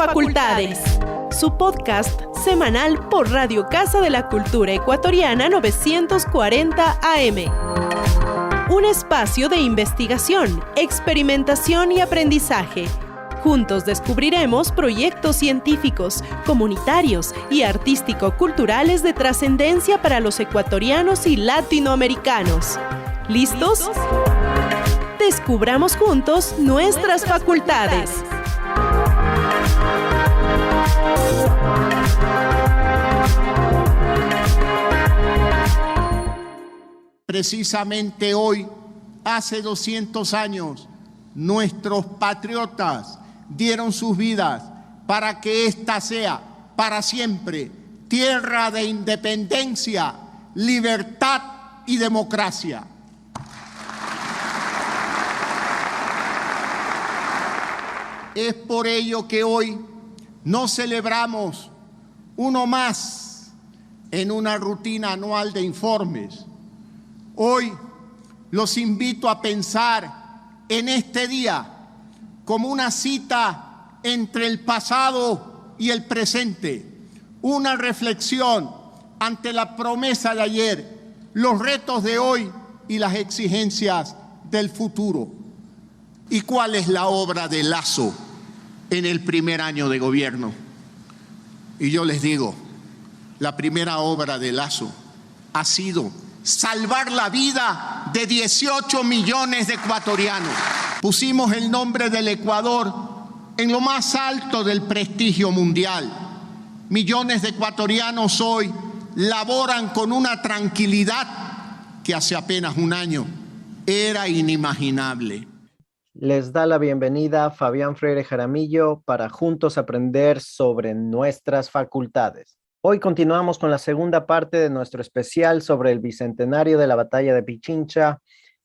Facultades, su podcast semanal por Radio Casa de la Cultura Ecuatoriana 940 AM. Un espacio de investigación, experimentación y aprendizaje. Juntos descubriremos proyectos científicos, comunitarios y artístico-culturales de trascendencia para los ecuatorianos y latinoamericanos. ¿Listos? Descubramos juntos nuestras facultades. Precisamente hoy, hace 200 años, nuestros patriotas dieron sus vidas para que esta sea, para siempre, tierra de independencia, libertad y democracia. Es por ello que hoy no celebramos uno más en una rutina anual de informes. Hoy los invito a pensar en este día como una cita entre el pasado y el presente, una reflexión ante la promesa de ayer, los retos de hoy y las exigencias del futuro. ¿Y cuál es la obra de Lasso en el primer año de gobierno? Y yo les digo, la primera obra de Lasso ha sido salvar la vida de 18 millones de ecuatorianos. Pusimos el nombre del Ecuador en lo más alto del prestigio mundial. Millones de ecuatorianos hoy laboran con una tranquilidad que hace apenas un año era inimaginable. Les da la bienvenida Fabián Freire Jaramillo para juntos aprender sobre nuestras facultades. Hoy continuamos con la segunda parte de nuestro especial sobre el bicentenario de la Batalla de Pichincha,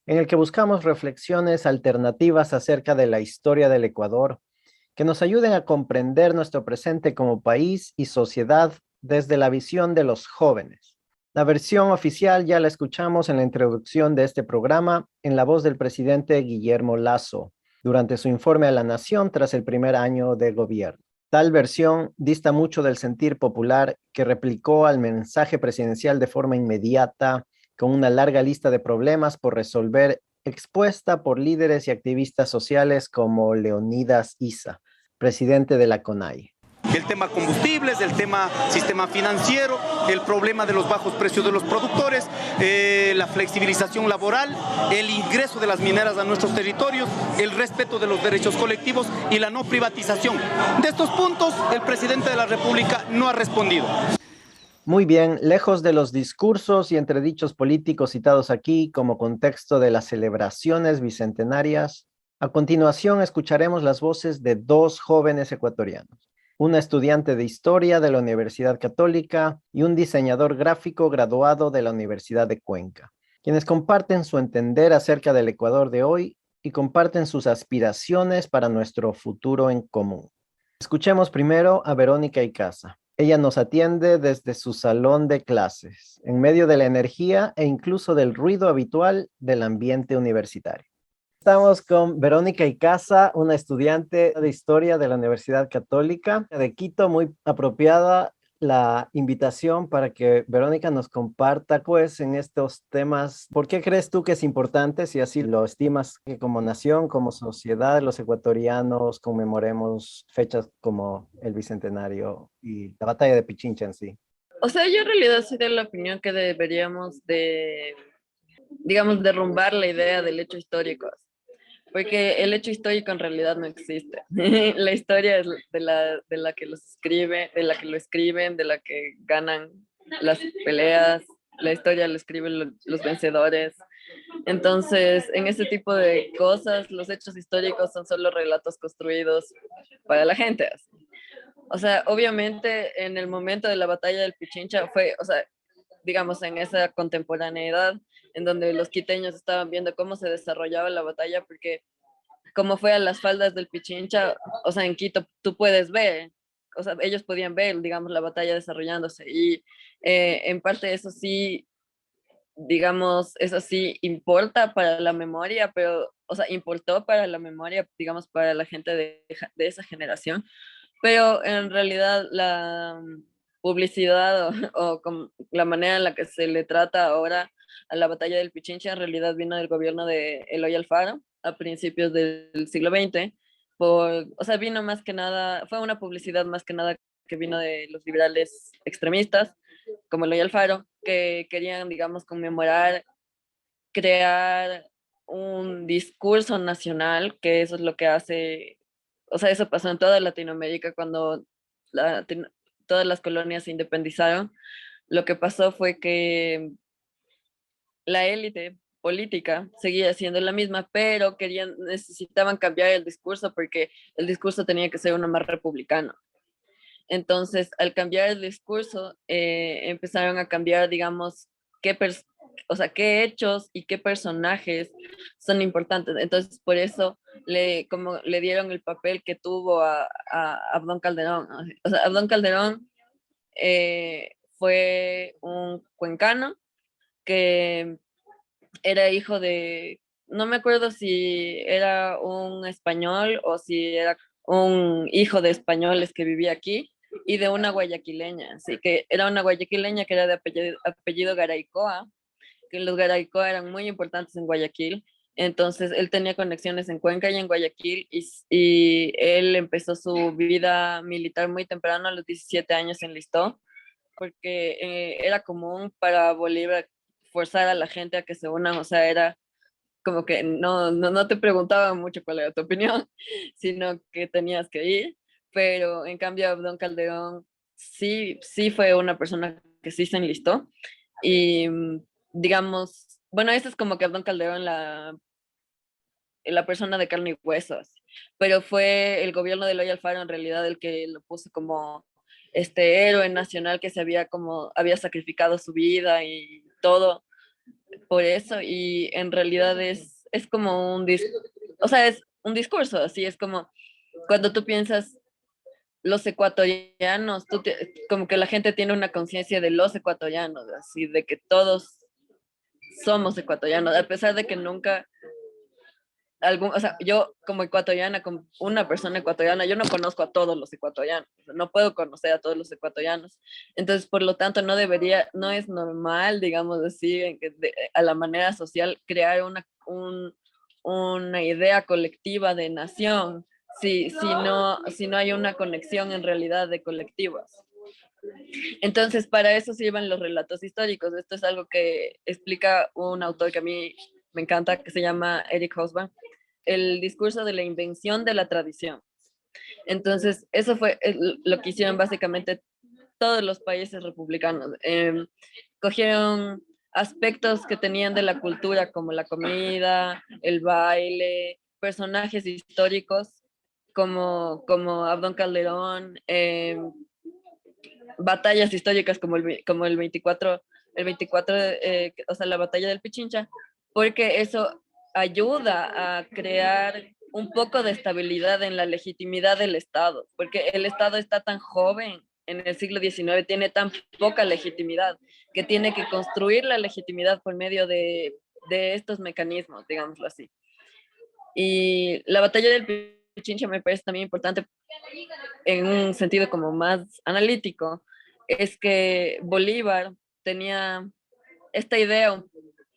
en el que buscamos reflexiones alternativas acerca de la historia del Ecuador, que nos ayuden a comprender nuestro presente como país y sociedad desde la visión de los jóvenes. La versión oficial ya la escuchamos en la introducción de este programa en la voz del presidente Guillermo Lasso, durante su informe a la Nación tras el primer año de gobierno. Tal versión dista mucho del sentir popular que replicó al mensaje presidencial de forma inmediata, con una larga lista de problemas por resolver expuesta por líderes y activistas sociales como Leonidas Issa, presidente de la CONAIE. El tema combustibles, el tema sistema financiero, el problema de los bajos precios de los productores, la flexibilización laboral, el ingreso de las mineras a nuestros territorios, el respeto de los derechos colectivos y la no privatización. De estos puntos, el presidente de la República no ha respondido. Muy bien, lejos de los discursos y entredichos políticos citados aquí como contexto de las celebraciones bicentenarias, a continuación escucharemos las voces de dos jóvenes ecuatorianos. Una estudiante de Historia de la Universidad Católica y un diseñador gráfico graduado de la Universidad de Cuenca, quienes comparten su entender acerca del Ecuador de hoy y comparten sus aspiraciones para nuestro futuro en común. Escuchemos primero a Verónica Icaza. Ella nos atiende desde su salón de clases, en medio de la energía e incluso del ruido habitual del ambiente universitario. Estamos con Verónica Icaza, una estudiante de Historia de la Universidad Católica de Quito. Muy apropiada la invitación para que Verónica nos comparta, pues, en estos temas. ¿Por qué crees tú que es importante, si así lo estimas, que como nación, como sociedad, los ecuatorianos conmemoremos fechas como el Bicentenario y la Batalla de Pichincha en sí? O sea, yo en realidad soy de la opinión que deberíamos de, digamos, derrumbar la idea del hecho histórico. Porque el hecho histórico en realidad no existe. La historia es de la que los escribe, de la que lo escriben, de la que ganan las peleas. La historia la escriben los vencedores. Entonces, en ese tipo de cosas, los hechos históricos son solo relatos construidos para la gente. O sea, obviamente en el momento de la batalla del Pichincha fue, o sea, digamos, en esa contemporaneidad en donde los quiteños estaban viendo cómo se desarrollaba la batalla, porque como fue a las faldas del Pichincha, o sea, en Quito tú puedes ver, o sea, ellos podían ver, digamos, la batalla desarrollándose, y en parte eso sí, digamos, eso sí importa para la memoria, pero, o sea, importó para la memoria, digamos, para la gente de esa generación, pero en realidad la publicidad o como la manera en la que se le trata ahora a la batalla del Pichincha en realidad vino del gobierno de Eloy Alfaro a principios del siglo XX, o sea, vino más que nada, fue una publicidad más que nada que vino de los liberales extremistas, como Eloy Alfaro, que querían, digamos, conmemorar, crear un discurso nacional, que eso es lo que hace, o sea, eso pasó en toda Latinoamérica cuando la, todas las colonias se independizaron. Lo que pasó fue que la élite política seguía siendo la misma, pero necesitaban cambiar el discurso porque el discurso tenía que ser uno más republicano. Entonces, al cambiar el discurso, empezaron a cambiar, digamos, o sea, qué hechos y qué personajes son importantes. Entonces, por eso como le dieron el papel que tuvo a Abdón Calderón. O sea, Abdón Calderón fue un cuencano que era hijo de, no me acuerdo si era un español o si era un hijo de españoles que vivía aquí y de una guayaquileña, así que era una guayaquileña que era de apellido Garaycoa, que los Garaycoa eran muy importantes en Guayaquil, entonces él tenía conexiones en Cuenca y en Guayaquil y él empezó su vida militar muy temprano, a los 17 años se enlistó, porque era común para Bolívar forzar a la gente a que se unan, o sea, era como que no te preguntaban mucho cuál era tu opinión, sino que tenías que ir, pero en cambio Don Calderón sí fue una persona que sí se enlistó y digamos, bueno, esa es como que Don Calderón la persona de carne y huesos, pero fue el gobierno de Eloy Alfaro en realidad el que lo puso como este héroe nacional que había sacrificado su vida y todo por eso, y en realidad es como o sea, es un discurso, así es como cuando tú piensas los ecuatorianos, como que la gente tiene una conciencia de los ecuatorianos, así de que todos somos ecuatorianos, a pesar de que nunca o sea, yo como ecuatoriana, como una persona ecuatoriana, yo no conozco a todos los ecuatorianos, o sea, no puedo conocer a todos los ecuatorianos. Entonces, por lo tanto, no es normal, digamos así, a la manera social, crear una idea colectiva de nación, si no hay una conexión en realidad de colectivos. Entonces, para eso sirven los relatos históricos. Esto es algo que explica un autor que a mí me encanta, que se llama Eric Hobsbawm, el discurso de la invención de la tradición. Entonces, eso fue lo que hicieron básicamente todos los países republicanos. Cogieron aspectos que tenían de la cultura, como la comida, el baile, personajes históricos, como Abdón Calderón, batallas históricas como el 24 o sea, la batalla del Pichincha, porque eso ayuda a crear un poco de estabilidad en la legitimidad del Estado, porque el Estado está tan joven en el siglo XIX, tiene tan poca legitimidad, que tiene que construir la legitimidad por medio de estos mecanismos, digámoslo así. Y la batalla del Pichincha me parece también importante en un sentido como más analítico, es que Bolívar tenía esta idea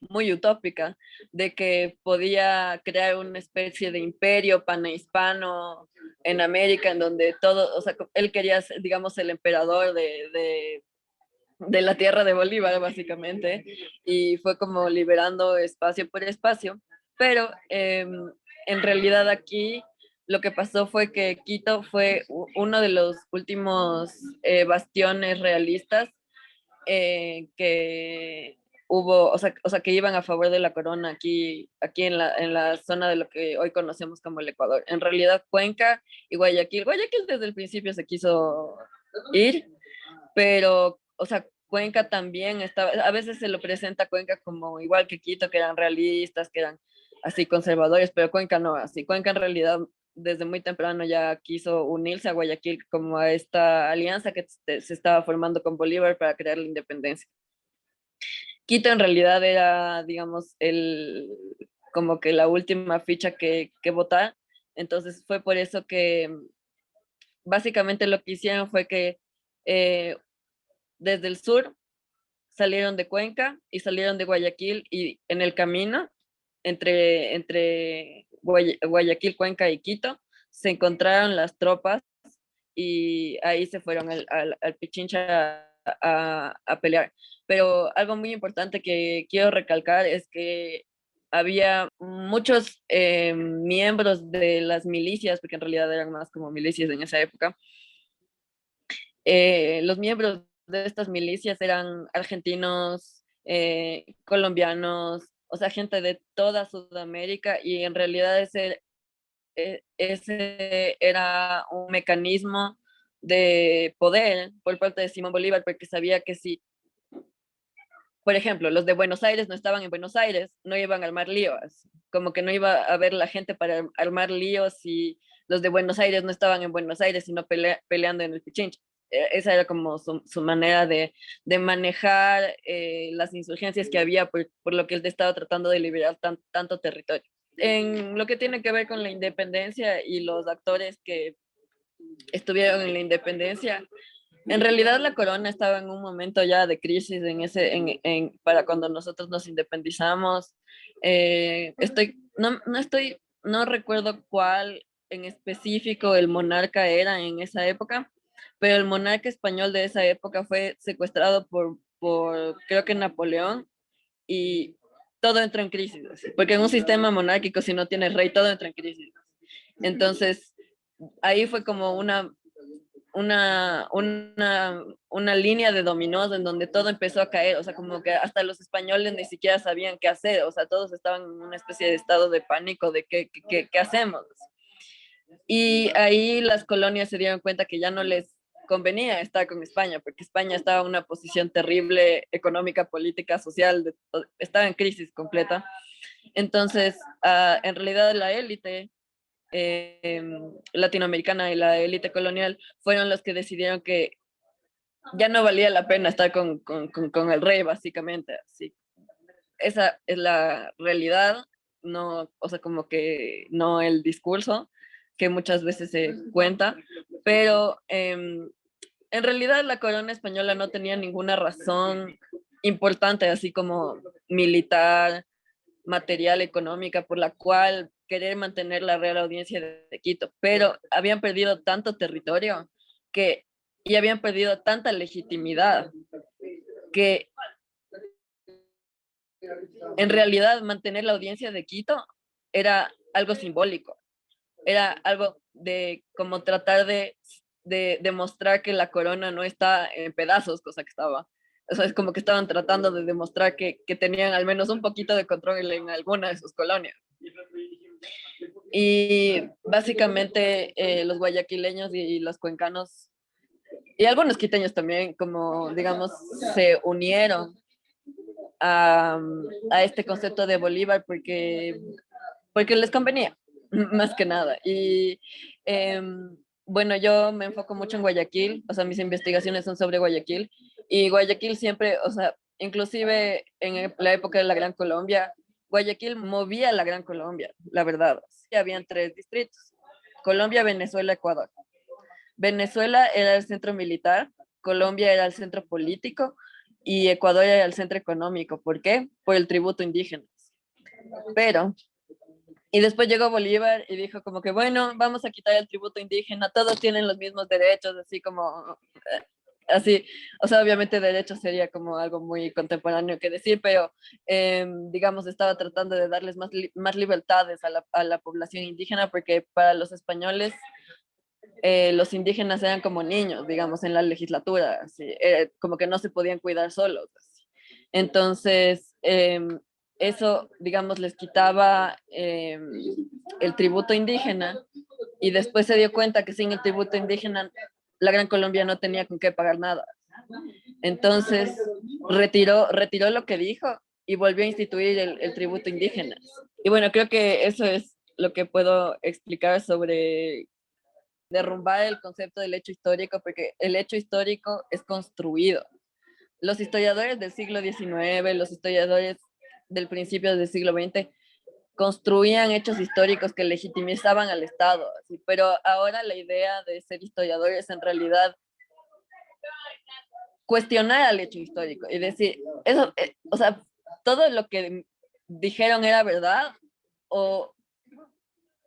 muy utópica de que podía crear una especie de imperio panhispano en América, en donde todo, o sea, él quería ser, digamos, el emperador de la tierra de Bolívar, básicamente, y fue como liberando espacio por espacio, pero en realidad aquí lo que pasó fue que Quito fue uno de los últimos bastiones realistas que o sea, que iban a favor de la corona aquí en la zona de lo que hoy conocemos como el Ecuador. En realidad, Cuenca y Guayaquil desde el principio se quiso ir, pero, o sea, Cuenca también estaba, a veces se lo presenta Cuenca como igual que Quito, que eran realistas, que eran así conservadores, pero Cuenca no, así Cuenca en realidad desde muy temprano ya quiso unirse a Guayaquil como a esta alianza que se estaba formando con Bolívar para crear la independencia. Quito en realidad era, digamos, como que la última ficha que votar, entonces fue por eso que básicamente lo que hicieron fue que desde el sur salieron de Cuenca y salieron de Guayaquil, y en el camino entre Guayaquil, Cuenca y Quito se encontraron las tropas y ahí se fueron al Pichincha a pelear. Pero algo muy importante que quiero recalcar es que había muchos miembros de las milicias, porque en realidad eran más como milicias en esa época. Los miembros de estas milicias eran argentinos, colombianos, o sea, gente de toda Sudamérica, y en realidad ese era un mecanismo de poder por parte de Simón Bolívar, porque sabía que si, por ejemplo, los de Buenos Aires no estaban en Buenos Aires, no iban a armar líos, como que no iba a haber la gente para armar líos si los de Buenos Aires no estaban en Buenos Aires, sino peleando en el Pichincha. Esa era como su manera de manejar las insurgencias que había, por lo que él estaba tratando de liberar tanto territorio. En lo que tiene que ver con la independencia y los actores que estuvieron en la independencia, en realidad la corona estaba en un momento ya de crisis para cuando nosotros nos independizamos. No recuerdo cuál en específico el monarca era en esa época, pero el monarca español de esa época fue secuestrado por creo que Napoleón, y todo entró en crisis, porque en un sistema monárquico, si no tienes rey, todo entra en crisis. Entonces, ahí fue como una línea de dominós en donde todo empezó a caer, o sea, como que hasta los españoles ni siquiera sabían qué hacer, o sea, todos estaban en una especie de estado de pánico de qué hacemos. Y ahí las colonias se dieron cuenta que ya no les convenía estar con España, porque España estaba en una posición terrible, económica, política, social, estaba en crisis completa. Entonces, en realidad la élite latinoamericana y la élite colonial fueron los que decidieron que ya no valía la pena estar con el rey, básicamente. Así. Esa es la realidad, no, o sea, como que no el discurso que muchas veces se cuenta, pero en realidad la corona española no tenía ninguna razón importante, así como militar, material, económica, por la cual querer mantener la Real Audiencia de Quito, pero habían perdido tanto territorio y habían perdido tanta legitimidad que en realidad mantener la Audiencia de Quito era algo simbólico, era algo de como tratar de demostrar que la corona no está en pedazos, cosa que estaba. O sea, es como que estaban tratando de demostrar que tenían al menos un poquito de control en alguna de sus colonias. Y básicamente los guayaquileños y los cuencanos, y algunos quiteños también, como digamos, se unieron a este concepto de Bolívar porque les convenía, más que nada. Y bueno, yo me enfoco mucho en Guayaquil, o sea, mis investigaciones son sobre Guayaquil, y Guayaquil siempre, o sea, inclusive en la época de la Gran Colombia, Guayaquil movía la Gran Colombia, la verdad. Habían 3 distritos: Colombia, Venezuela, Ecuador. Venezuela era el centro militar, Colombia era el centro político y Ecuador era el centro económico. ¿Por qué? Por el tributo indígena. Pero y después llegó Bolívar y dijo como que, bueno, vamos a quitar el tributo indígena, todos tienen los mismos derechos, así como, así, o sea, obviamente derechos sería como algo muy contemporáneo que decir, pero digamos, estaba tratando de darles más libertades a la población indígena, porque para los españoles los indígenas eran como niños, digamos, en la legislatura, así, como que no se podían cuidar solos. Así. Entonces, eso, digamos, les quitaba el tributo indígena, y después se dio cuenta que sin el tributo indígena la Gran Colombia no tenía con qué pagar nada. Entonces retiró lo que dijo y volvió a instituir el tributo indígena. Y bueno, creo que eso es lo que puedo explicar sobre derrumbar el concepto del hecho histórico, porque el hecho histórico es construido. Los historiadores del siglo XIX, los historiadores del principio del siglo XX, construían hechos históricos que legitimizaban al Estado, así. Pero ahora la idea de ser historiador es en realidad cuestionar al hecho histórico y decir, eso, o sea, todo lo que dijeron era verdad o,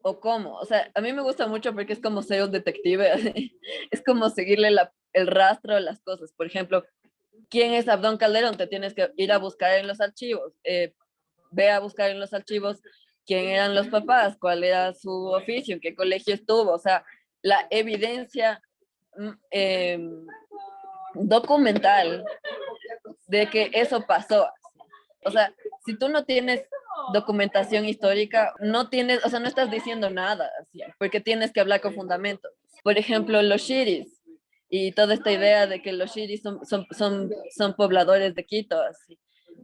o cómo. O sea, a mí me gusta mucho porque es como ser un detective, así. Es como seguirle el rastro de las cosas. Por ejemplo, ¿quién es Abdón Calderón? Te tienes que ir a buscar en los archivos. Ve a buscar en los archivos quién eran los papás, cuál era su oficio, en qué colegio estuvo. O sea, la evidencia documental de que eso pasó. O sea, si tú no tienes documentación histórica, no tienes, o sea, no estás diciendo nada, así, porque tienes que hablar con fundamentos. Por ejemplo, los shiris y toda esta idea de que los shiris son pobladores de Quito, así.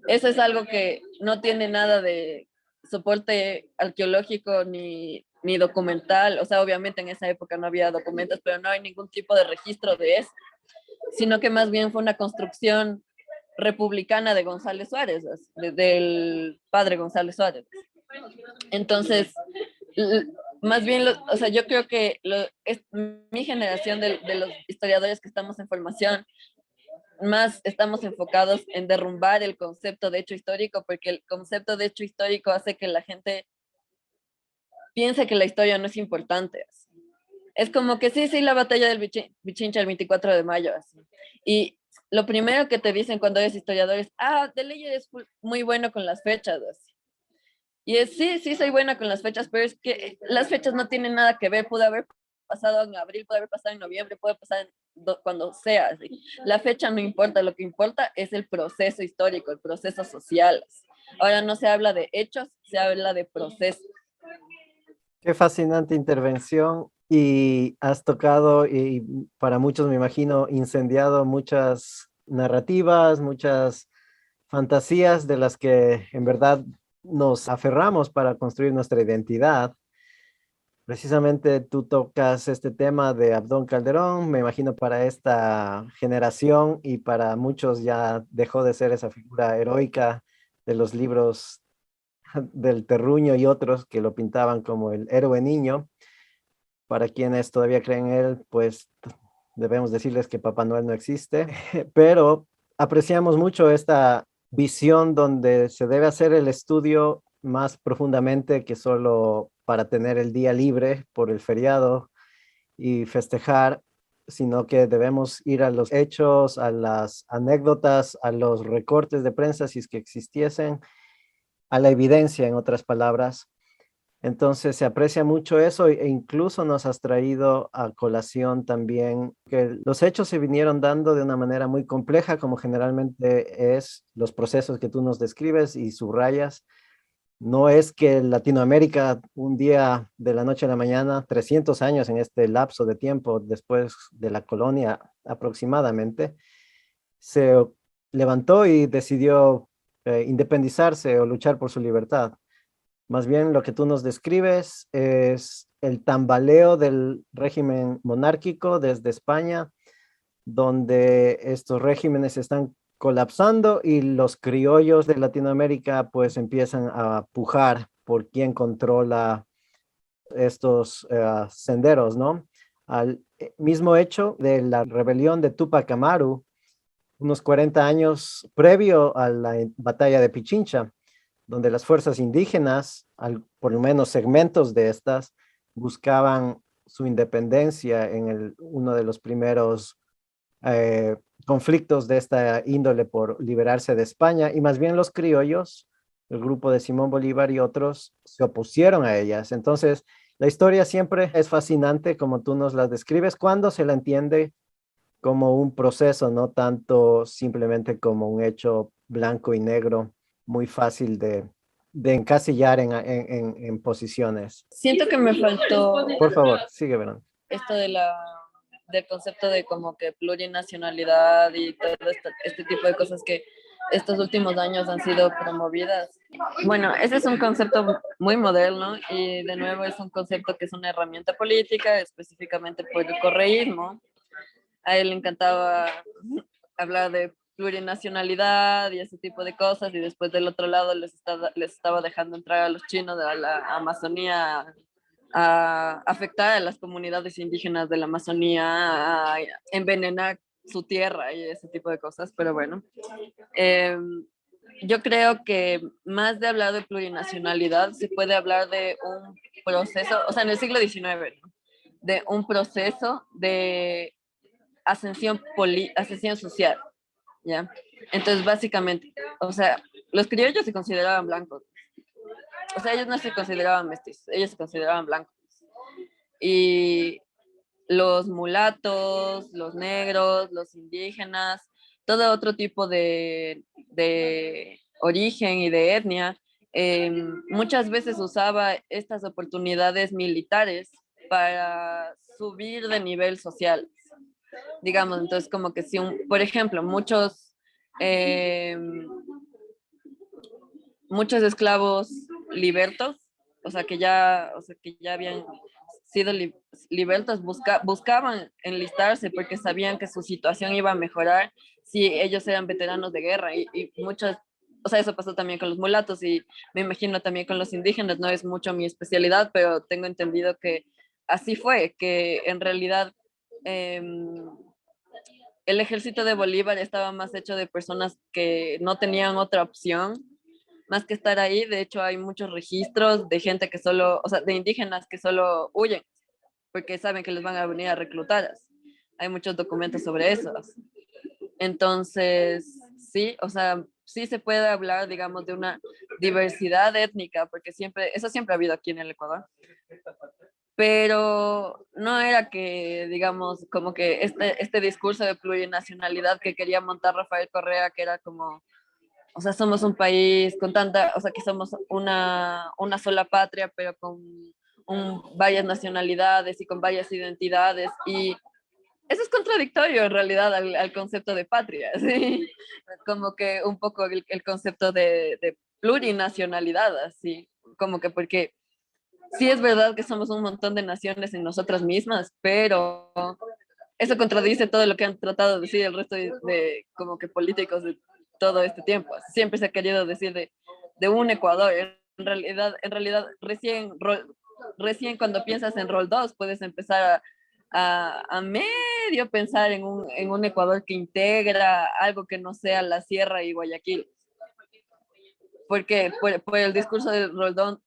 Eso es algo que no tiene nada de soporte arqueológico ni documental. O sea, obviamente en esa época no había documentos, pero no hay ningún tipo de registro de eso, sino que más bien fue una construcción republicana de González Suárez, del padre González Suárez. Entonces, más bien, o sea, yo creo que es mi generación de los historiadores que estamos en formación, más estamos enfocados en derrumbar el concepto de hecho histórico, porque el concepto de hecho histórico hace que la gente piense que la historia no es importante. Así. Es como que sí, la batalla del Pichincha el 24 de mayo. Así. Y lo primero que te dicen cuando eres historiador es, de ley eres muy bueno con las fechas. Así. Y es, sí, soy buena con las fechas, pero es que las fechas no tienen nada que ver. Puede haber pasado en abril, puede haber pasado en noviembre, puede pasar cuando sea. Así. La fecha no importa, lo que importa es el proceso histórico, el proceso social. Así. Ahora no se habla de hechos, se habla de procesos. Qué fascinante intervención y has tocado, y para muchos me imagino, incendiado muchas narrativas, muchas fantasías de las que en verdad nos aferramos para construir nuestra identidad. Precisamente tú tocas este tema de Abdón Calderón, me imagino para esta generación y para muchos ya dejó de ser esa figura heroica de los libros del Terruño y otros que lo pintaban como el héroe niño. Para quienes todavía creen en él, pues debemos decirles que Papá Noel no existe, pero apreciamos mucho esta visión donde se debe hacer el estudio más profundamente que solo para tener el día libre por el feriado y festejar, sino que debemos ir a los hechos, a las anécdotas, a los recortes de prensa si es que existiesen, a la evidencia, en otras palabras. Entonces se aprecia mucho eso e incluso nos has traído a colación también que los hechos se vinieron dando de una manera muy compleja, como generalmente es los procesos que tú nos describes y subrayas. No es que Latinoamérica un día de la noche a la mañana, 300 años en este lapso de tiempo después de la colonia aproximadamente, se levantó y decidió independizarse o luchar por su libertad. Más bien lo que tú nos describes es el tambaleo del régimen monárquico desde España, donde estos regímenes están colapsando y los criollos de Latinoamérica pues empiezan a pujar por quién controla estos senderos, ¿no? Al mismo hecho de la rebelión de Túpac Amaru, unos 40 años previo a la batalla de Pichincha, donde las fuerzas indígenas, por lo menos segmentos de estas, buscaban su independencia en uno de los primeros conflictos de esta índole por liberarse de España, y más bien los criollos, el grupo de Simón Bolívar y otros, se opusieron a ellas. Entonces, la historia siempre es fascinante como tú nos la describes, cuando se la entiende como un proceso, no tanto simplemente como un hecho blanco y negro muy fácil de encasillar en posiciones. Siento que me faltó Por favor, sigue, Verón. esto del concepto de como que plurinacionalidad y todo este tipo de cosas que estos últimos años han sido promovidas. Bueno, ese es un concepto muy moderno y de nuevo es un concepto que es una herramienta política, específicamente por el correísmo. A él le encantaba hablar de plurinacionalidad y ese tipo de cosas, y después del otro lado les estaba dejando entrar a los chinos de la Amazonía a afectar a las comunidades indígenas de la Amazonía, a envenenar su tierra y ese tipo de cosas, pero bueno. Yo creo que más de hablar de plurinacionalidad, se puede hablar de un proceso, o sea, en el siglo XIX, ¿no? De un proceso de ascensión social, ¿ya? Entonces, básicamente, o sea, los criollos se consideraban blancos, o sea, ellos no se consideraban mestizos, ellos se consideraban blancos. Y los mulatos, los negros, los indígenas, todo otro tipo de origen y de etnia, muchas veces usaba estas oportunidades militares para subir de nivel social. Digamos, entonces como que si, por ejemplo, muchos esclavos libertos, o sea, que ya habían sido libertos, buscaban enlistarse porque sabían que su situación iba a mejorar si ellos eran veteranos de guerra y muchos, o sea, eso pasó también con los mulatos y me imagino también con los indígenas, no es mucho mi especialidad, pero tengo entendido que así fue, que en realidad el ejército de Bolívar estaba más hecho de personas que no tenían otra opción más que estar ahí. De hecho, hay muchos registros de gente que solo, o sea, de indígenas que solo huyen porque saben que les van a venir a reclutar. Hay muchos documentos sobre eso. Entonces, sí, o sea, sí se puede hablar, digamos, de una diversidad étnica, porque eso siempre ha habido aquí en el Ecuador. Pero no era que, digamos, como que este discurso de plurinacionalidad que quería montar Rafael Correa, que era como, o sea, somos un país con tanta, o sea, que somos una sola patria, pero con varias nacionalidades y con varias identidades. Y eso es contradictorio en realidad al concepto de patria, ¿sí? Como que un poco el concepto de plurinacionalidad, así, como que porque sí es verdad que somos un montón de naciones en nosotras mismas, pero eso contradice todo lo que han tratado de decir el resto de como que políticos de todo este tiempo. Siempre se ha querido decir de un Ecuador. En realidad recién cuando piensas en rol 2 puedes empezar a medio pensar en un Ecuador que integra algo que no sea la Sierra y Guayaquil. Porque por el discurso del rol 2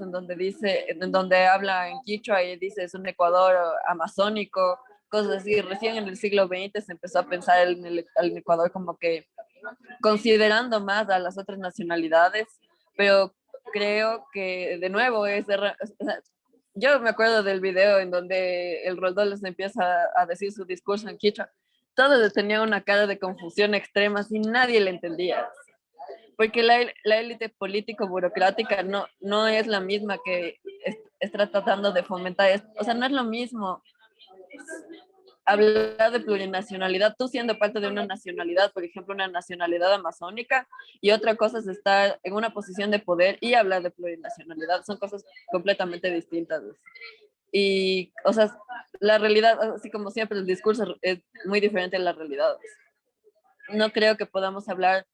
en donde habla en quichua y dice es un Ecuador amazónico, cosas así. Recién en el siglo XX se empezó a pensar en el Ecuador como que considerando más a las otras nacionalidades, pero creo que de nuevo yo me acuerdo del video en donde el Roldán les empieza a decir su discurso en quichua. Todos tenían una cara de confusión extrema y nadie le entendía. Porque la élite político-burocrática no es la misma que está tratando de fomentar. O sea, no es lo mismo hablar de plurinacionalidad, tú siendo parte de una nacionalidad, por ejemplo, una nacionalidad amazónica, y otra cosa es estar en una posición de poder y hablar de plurinacionalidad. Son cosas completamente distintas. Y, o sea, la realidad, así como siempre, el discurso es muy diferente a la realidad. No creo que podamos hablar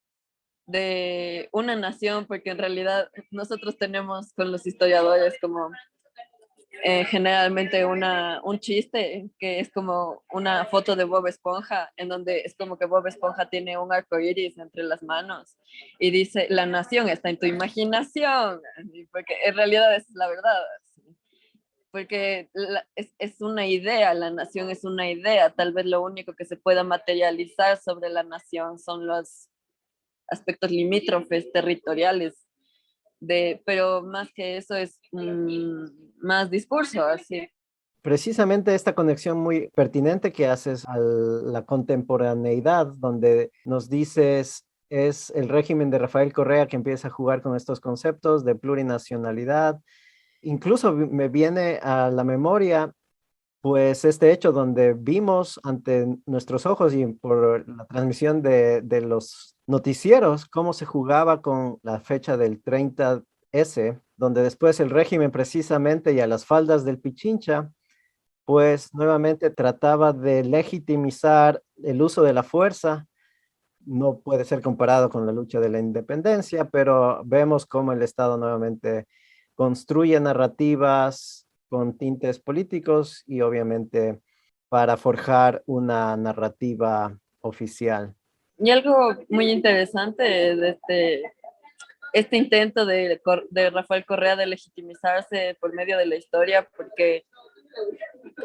de una nación, porque en realidad nosotros tenemos con los historiadores como generalmente un chiste que es como una foto de Bob Esponja, en donde es como que Bob Esponja tiene un arco iris entre las manos y dice, la nación está en tu imaginación, porque en realidad es la verdad, porque es una idea, la nación es una idea, tal vez lo único que se pueda materializar sobre la nación son los aspectos limítrofes territoriales, pero más que eso es más discurso, así. Precisamente esta conexión muy pertinente que haces a la contemporaneidad, donde nos dices es el régimen de Rafael Correa que empieza a jugar con estos conceptos de plurinacionalidad. Incluso me viene a la memoria pues este hecho donde vimos ante nuestros ojos y por la transmisión de los noticieros cómo se jugaba con la fecha del 30S, donde después el régimen precisamente y a las faldas del Pichincha, pues nuevamente trataba de legitimizar el uso de la fuerza no puede ser comparado con la lucha de la independencia, pero vemos cómo el Estado nuevamente construye narrativas con tintes políticos y obviamente para forjar una narrativa oficial. Y algo muy interesante de este intento de Rafael Correa de legitimizarse por medio de la historia, porque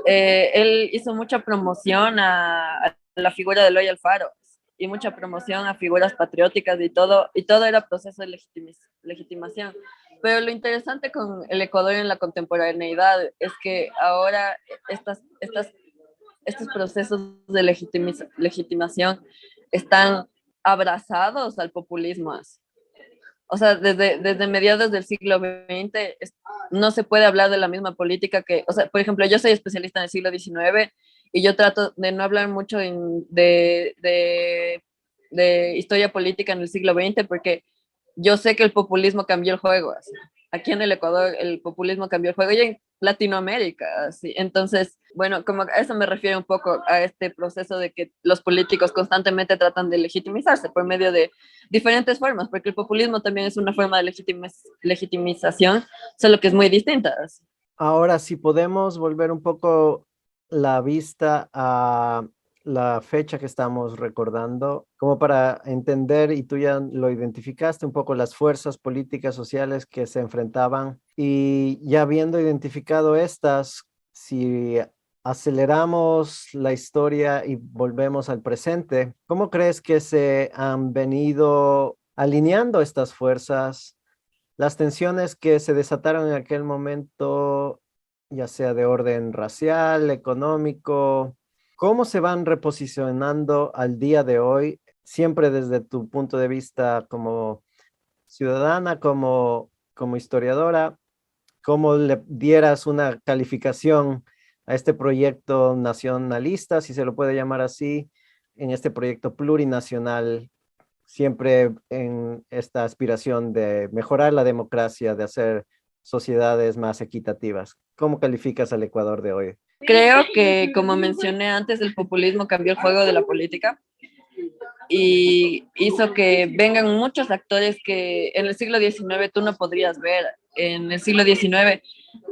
él hizo mucha promoción a la figura de Eloy Alfaro y mucha promoción a figuras patrióticas y todo era proceso de legitimación. Pero lo interesante con el Ecuador en la contemporaneidad es que ahora estos procesos de legitimación están abrazados al populismo. O sea, desde mediados del siglo XX no se puede hablar de la misma política que, o sea, por ejemplo, yo soy especialista en el siglo XIX y yo trato de no hablar mucho de historia política en el siglo XX porque yo sé que el populismo cambió el juego. Así. Aquí en el Ecuador el populismo cambió el juego y en Latinoamérica. Así. Entonces, bueno, como a eso me refiero un poco a este proceso de que los políticos constantemente tratan de legitimizarse por medio de diferentes formas, porque el populismo también es una forma de legitimización, solo que es muy distinta. Así. Ahora, si podemos volver un poco la vista a la fecha que estamos recordando, como para entender, y tú ya lo identificaste un poco, las fuerzas políticas sociales que se enfrentaban, y ya habiendo identificado estas, si aceleramos la historia y volvemos al presente, ¿cómo crees que se han venido alineando estas fuerzas? Las tensiones que se desataron en aquel momento, ya sea de orden racial, económico, ¿cómo se van reposicionando al día de hoy, siempre desde tu punto de vista como ciudadana, como historiadora? ¿Cómo le dieras una calificación a este proyecto nacionalista, si se lo puede llamar así, en este proyecto plurinacional, siempre en esta aspiración de mejorar la democracia, de hacer sociedades más equitativas? ¿Cómo calificas al Ecuador de hoy? Creo que, como mencioné antes, el populismo cambió el juego de la política y hizo que vengan muchos actores que en el siglo XIX tú no podrías ver. En el siglo XIX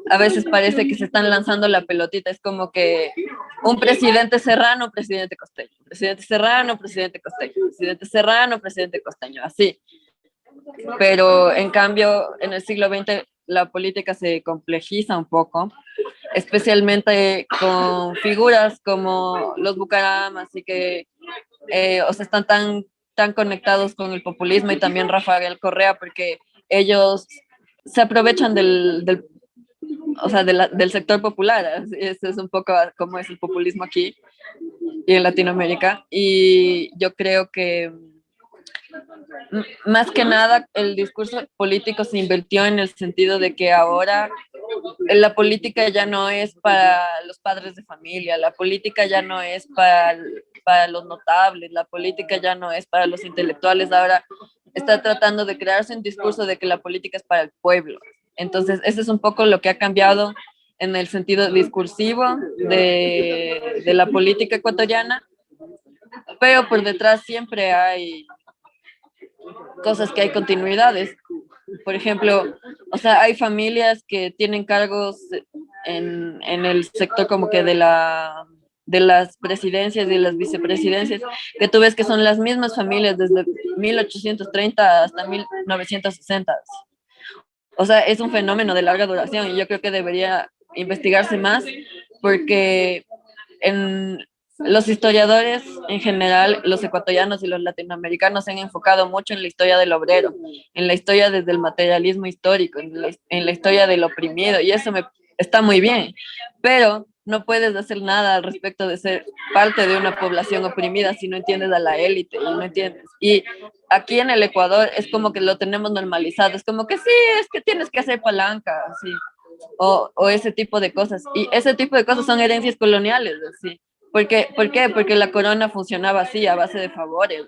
a veces parece que se están lanzando la pelotita, es como que un presidente serrano, presidente costeño, presidente serrano, presidente costeño, presidente serrano, presidente costeño, así. Pero en cambio, en el siglo XX la política se complejiza un poco, especialmente con figuras como los Bucaramas y que o sea, están tan conectados con el populismo y también Rafael Correa porque ellos se aprovechan o sea, del sector popular. Ese es un poco como es el populismo aquí y en Latinoamérica. Y yo creo que más que nada el discurso político se invirtió en el sentido de que ahora la política ya no es para los padres de familia, la política ya no es para los notables, la política ya no es para los intelectuales, ahora está tratando de crearse un discurso de que la política es para el pueblo. Entonces, ese es un poco lo que ha cambiado en el sentido discursivo de la política ecuatoriana, pero por detrás siempre hay cosas que hay continuidades. Por ejemplo, o sea, hay familias que tienen cargos en el sector como que de las presidencias y las vicepresidencias, que tú ves que son las mismas familias desde 1830 hasta 1960. O sea, es un fenómeno de larga duración y yo creo que debería investigarse más porque en los historiadores en general, los ecuatorianos y los latinoamericanos se han enfocado mucho en la historia del obrero, en la historia desde el materialismo histórico, en la historia del oprimido, y eso está muy bien, pero no puedes hacer nada al respecto de ser parte de una población oprimida si no entiendes a la élite y no entiendes. Y aquí en el Ecuador es como que lo tenemos normalizado, es como que sí, es que tienes que hacer palanca, así, o ese tipo de cosas. Y ese tipo de cosas son herencias coloniales, así. ¿Por qué? Porque la corona funcionaba así, a base de favores.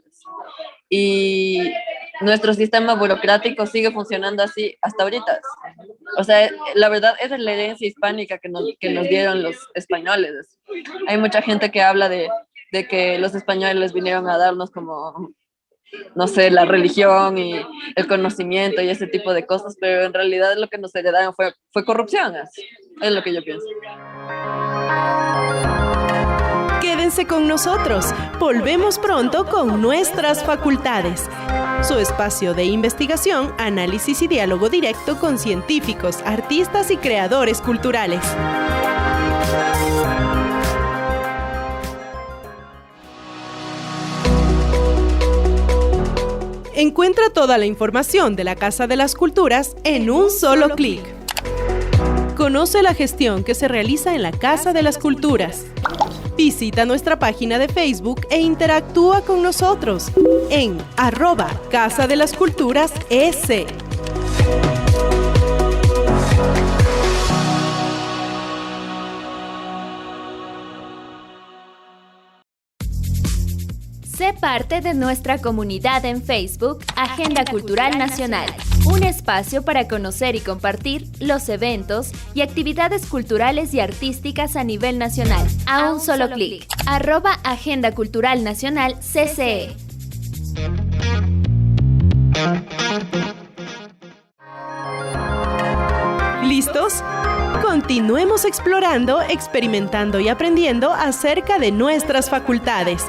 Y nuestro sistema burocrático sigue funcionando así hasta ahorita. O sea, la verdad, esa es la herencia hispánica que nos dieron los españoles. Hay mucha gente que habla de que los españoles vinieron a darnos como no sé, la religión y el conocimiento y ese tipo de cosas, pero en realidad lo que nos heredaron fue corrupción, así. Es lo que yo pienso. Quédense con nosotros. Volvemos pronto con Nuestras Facultades, su espacio de investigación, análisis y diálogo directo con científicos, artistas y creadores culturales. Encuentra toda la información de la Casa de las Culturas en un solo clic. Conoce la gestión que se realiza en la Casa de las Culturas. Visita nuestra página de Facebook e interactúa con nosotros en @Casa de las Culturas EC. Sé parte de nuestra comunidad en Facebook, Agenda Cultural Nacional, un espacio para conocer y compartir los eventos y actividades culturales y artísticas a nivel nacional, a un solo clic. @Agenda Cultural Nacional CCE. ¿Listos? Continuemos explorando, experimentando y aprendiendo acerca de nuestras facultades.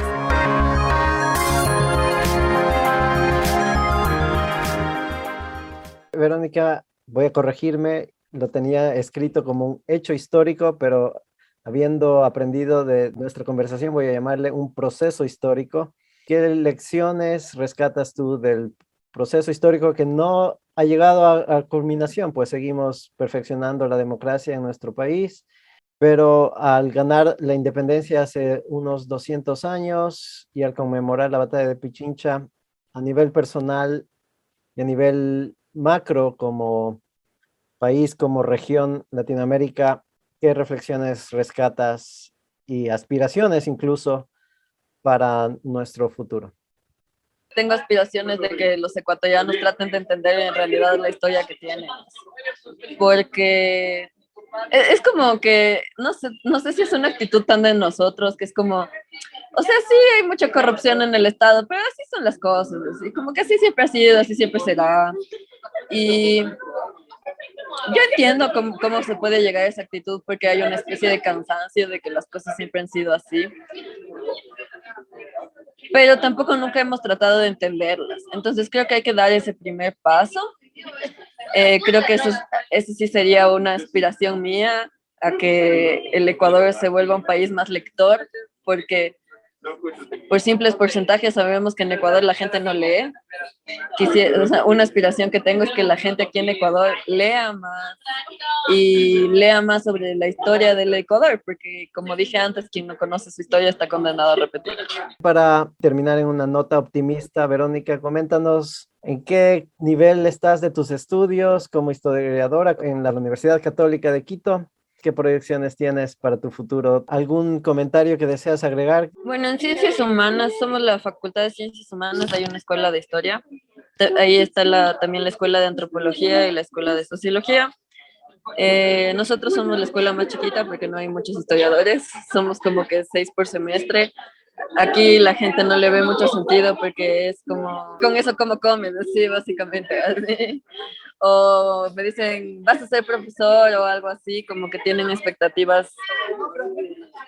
Verónica, voy a corregirme, lo tenía escrito como un hecho histórico, pero habiendo aprendido de nuestra conversación, voy a llamarle un proceso histórico. ¿Qué lecciones rescatas tú del proceso histórico que no ha llegado a culminación? Pues seguimos perfeccionando la democracia en nuestro país, pero al ganar la independencia hace unos 200 años y al conmemorar la batalla de Pichincha, a nivel personal y a nivel macro como país, como región Latinoamérica, ¿qué reflexiones rescatas y aspiraciones incluso para nuestro futuro? Tengo aspiraciones de que los ecuatorianos traten de entender en realidad la historia que tienen, porque es como que, no sé si es una actitud tan de nosotros, que es como, o sea, sí hay mucha corrupción en el Estado, pero así son las cosas, así como que así siempre ha sido, así siempre será. Y yo entiendo cómo se puede llegar a esa actitud, porque hay una especie de cansancio de que las cosas siempre han sido así, pero tampoco nunca hemos tratado de entenderlas. Entonces creo que hay que dar ese primer paso. Creo que eso sí sería una aspiración mía, a que el Ecuador se vuelva un país más lector, porque por simples porcentajes sabemos que en Ecuador la gente no lee. O sea, una aspiración que tengo es que la gente aquí en Ecuador lea más y lea más sobre la historia del Ecuador, porque como dije antes, quien no conoce su historia está condenado a repetir. Para terminar en una nota optimista, Verónica, coméntanos en qué nivel estás de tus estudios como historiadora en la Universidad Católica de Quito. ¿Qué proyecciones tienes para tu futuro? ¿Algún comentario que deseas agregar? Bueno, en Ciencias Humanas, somos la Facultad de Ciencias Humanas, hay una escuela de historia, ahí está también la escuela de antropología y la escuela de sociología. Nosotros somos la escuela más chiquita porque no hay muchos historiadores, somos como que 6 por semestre. Aquí la gente no le ve mucho sentido porque es como, con eso como comes, así básicamente, así. O me dicen, vas a ser profesor o algo así, como que tienen expectativas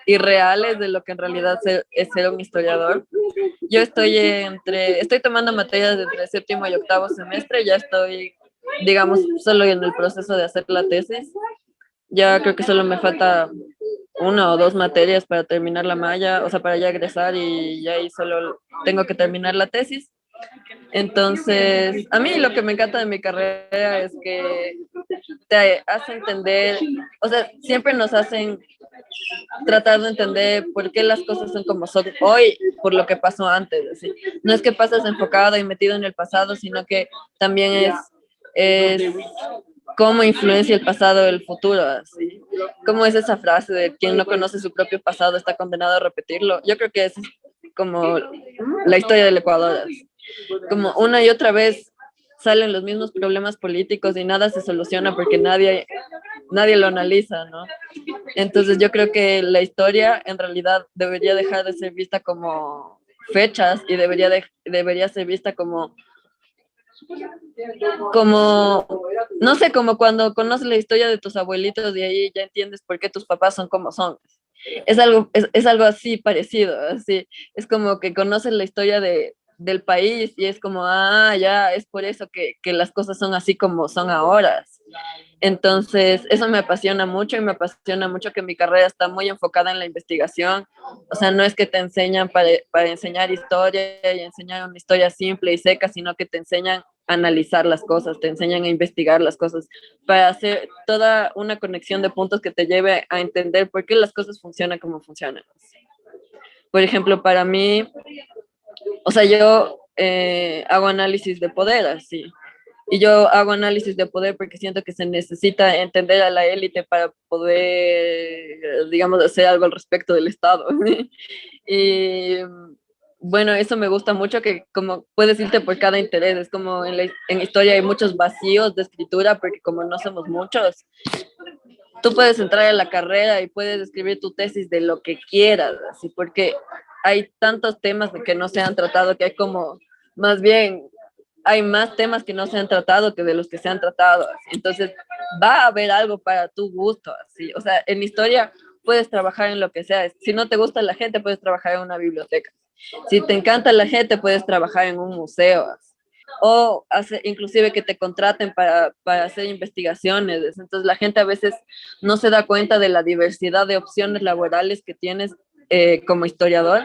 irreales de lo que en realidad es ser un historiador. Yo estoy tomando materias de entre 7º y 8º semestre, ya estoy, digamos, solo en el proceso de hacer la tesis. Ya creo que solo me falta 1 o 2 materias para terminar la malla, o sea, para ya egresar, y ya ahí solo tengo que terminar la tesis. Entonces, a mí lo que me encanta de mi carrera es que te hace entender, o sea, siempre nos hacen tratar de entender por qué las cosas son como son hoy, por lo que pasó antes, así. No es que pasas enfocado y metido en el pasado, sino que también es cómo influencia el pasado el futuro, así. ¿Cómo es esa frase de quien no conoce su propio pasado está condenado a repetirlo? Yo creo que es como la historia del Ecuador, así. Como una y otra vez salen los mismos problemas políticos y nada se soluciona porque nadie lo analiza, ¿no? Entonces yo creo que la historia en realidad debería dejar de ser vista como fechas y debería ser vista como, no sé, como cuando conoces la historia de tus abuelitos y ahí ya entiendes por qué tus papás son como son. Es algo así parecido, así. Es como que conoces la historia del país y es como, ya, es por eso que las cosas son así como son ahora. Entonces, eso me apasiona mucho y me apasiona mucho que mi carrera está muy enfocada en la investigación. O sea, no es que te enseñan para enseñar historia y enseñar una historia simple y seca, sino que te enseñan a analizar las cosas, te enseñan a investigar las cosas, para hacer toda una conexión de puntos que te lleve a entender por qué las cosas funcionan como funcionan. Por ejemplo, para mí, o sea, yo hago análisis de poder, así. Y yo hago análisis de poder porque siento que se necesita entender a la élite para poder, digamos, hacer algo al respecto del Estado. Y bueno, eso me gusta mucho, que como puedes irte por cada interés. Es como en historia hay muchos vacíos de escritura porque como no somos muchos, tú puedes entrar a la carrera y puedes escribir tu tesis de lo que quieras, así, porque hay tantos temas de que no se han tratado que hay como, más bien, hay más temas que no se han tratado que de los que se han tratado. Así. Entonces, va a haber algo para tu gusto. Así. O sea, en historia puedes trabajar en lo que sea. Si no te gusta la gente, puedes trabajar en una biblioteca. Si te encanta la gente, puedes trabajar en un museo. Así. O inclusive que te contraten para hacer investigaciones. Entonces, la gente a veces no se da cuenta de la diversidad de opciones laborales que tienes como historiador.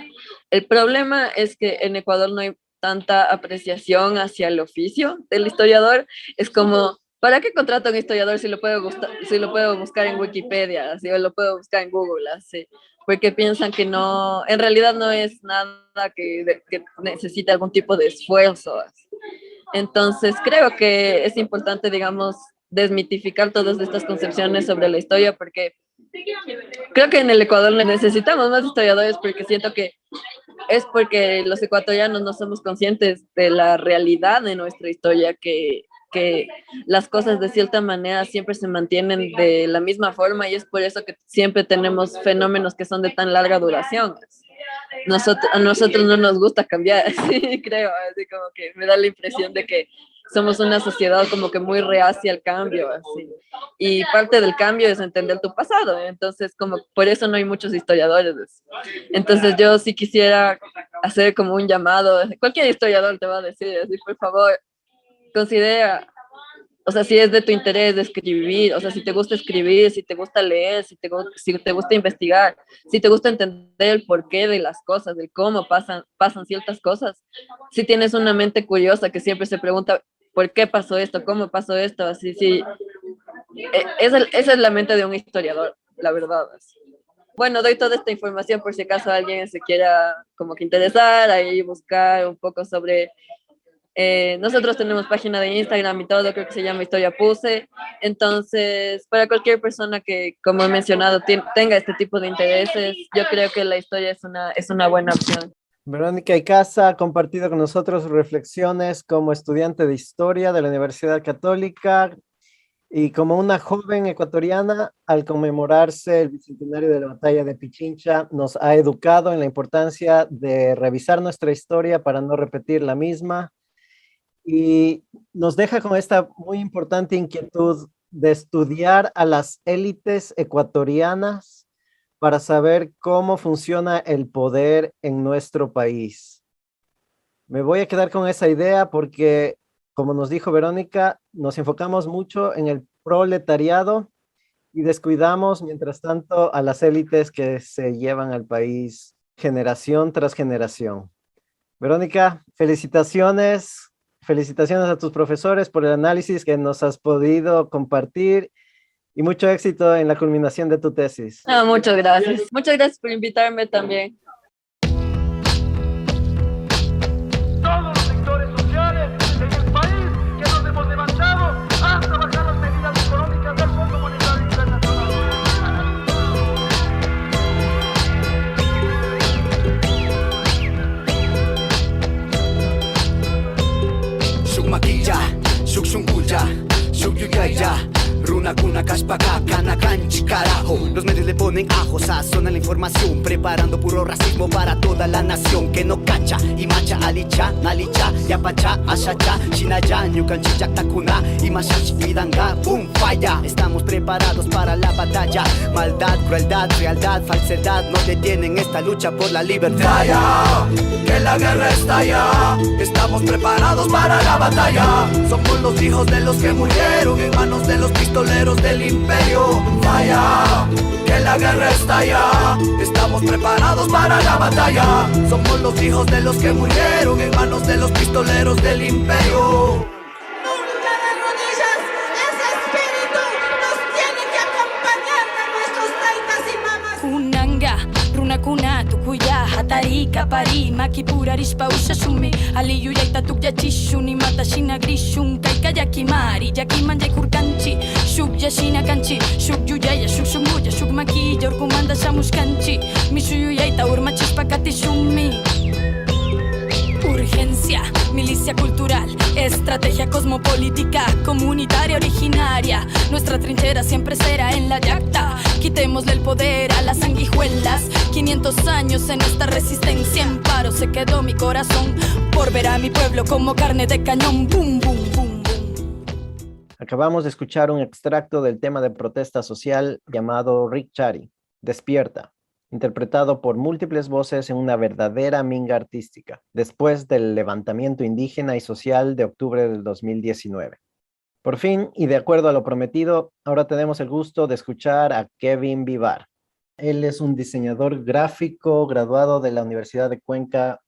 El problema es que en Ecuador no hay tanta apreciación hacia el oficio del historiador. Es como, ¿para qué contrato a un historiador si lo puedo buscar en Wikipedia, así, o lo puedo buscar en Google? Así? Porque piensan que no, en realidad no es nada que necesite algún tipo de esfuerzo. Así. Entonces, creo que es importante, digamos, desmitificar todas estas concepciones sobre la historia, porque creo que en el Ecuador necesitamos más historiadores, porque siento que es porque los ecuatorianos no somos conscientes de la realidad de nuestra historia, que las cosas de cierta manera siempre se mantienen de la misma forma, y es por eso que siempre tenemos fenómenos que son de tan larga duración. A nosotros no nos gusta cambiar, así, creo, así como que me da la impresión de que somos una sociedad como que muy reacia al cambio, así. Y parte del cambio es entender tu pasado, entonces como por eso no hay muchos historiadores. Entonces yo sí quisiera hacer como un llamado, cualquier historiador te va a decir así, por favor, considera, o sea, si es de tu interés de escribir, o sea, si te gusta escribir, si te gusta leer, si te gusta investigar, si te gusta entender el porqué de las cosas, del cómo pasan ciertas cosas, si tienes una mente curiosa que siempre se pregunta, ¿por qué pasó esto? ¿Cómo pasó esto? Así, sí. Esa es la mente de un historiador, la verdad. Así. Bueno, doy toda esta información por si acaso alguien se quiera como que interesar, ahí buscar un poco sobre... nosotros tenemos página de Instagram y todo, creo que se llama Historia Puse. Entonces, para cualquier persona que, como he mencionado, tenga este tipo de intereses, yo creo que la historia es una buena opción. Verónica Icaza ha compartido con nosotros sus reflexiones como estudiante de Historia de la Universidad Católica y como una joven ecuatoriana. Al conmemorarse el bicentenario de la batalla de Pichincha, nos ha educado en la importancia de revisar nuestra historia para no repetir la misma, y nos deja con esta muy importante inquietud de estudiar a las élites ecuatorianas para saber cómo funciona el poder en nuestro país. Me voy a quedar con esa idea porque, como nos dijo Verónica, nos enfocamos mucho en el proletariado y descuidamos, mientras tanto, a las élites que se llevan al país generación tras generación. Verónica, felicitaciones. Felicitaciones a tus profesores por el análisis que nos has podido compartir y mucho éxito en la culminación de tu tesis. Muchas gracias. Muchas gracias por invitarme también. Todos los sectores sociales en el país que nos hemos levantado hasta bajar las medidas económicas del Fondo Monetario Internacional. Sukmakilla, Suksungulya, Sukyugaya, Runa Kuna Kaspaka, Kanakanchi, carajo. Los medios le ponen ponen ajo, sazonan la información, preparando puro racismo para toda la nación que no cacha y macha alicha, nalicha, yapacha, ashacha, shinaya, ñukanchicha, takuna y mashash vidanga, boom, falla. Estamos preparados para la batalla. Maldad, crueldad, realidad, falsedad no detienen esta lucha por la libertad. Falla, que la guerra estalla. Estamos preparados para la batalla. Somos los hijos de los que murieron en manos de los pistoleros del imperio. Falla, que la guerra estalla. Estamos preparados para la batalla. Somos los hijos de los que murieron en manos de los pistoleros del imperio. Nunca de rodillas, ese espíritu nos tiene que acompañar de nuestros taitas y mamas. Kunanga, runakuna, tukuya, hatari, kapari, makipura, rispa, usasumi, aliyu, yaita, tukya, chishuni, mata, shina, grishun, kaika, yakimari, yakiman, yakurkanchi, shuk, yashina, kanchi, shuk, yuyaya, shuk, shumuya, shuk, maki, yorkumanda, shamus, kanchi, misuyu, yaita, urmachispa, katishumi. Urgencia, milicia cultural, estrategia cosmopolítica, comunitaria originaria. Nuestra trinchera siempre será en la yacta. Quitémosle el poder a las sanguijuelas. 500 años en esta resistencia. En paro se quedó mi corazón por ver a mi pueblo como carne de cañón. Boom, boom, boom, boom. Acabamos de escuchar un extracto del tema de protesta social llamado Rikchari, Despierta, interpretado por múltiples voces en una verdadera minga artística, después del levantamiento indígena y social de octubre del 2019. Por fin, y de acuerdo a lo prometido, ahora tenemos el gusto de escuchar a Kevin Vivar. Él es un diseñador gráfico graduado de la Universidad de Cuenca.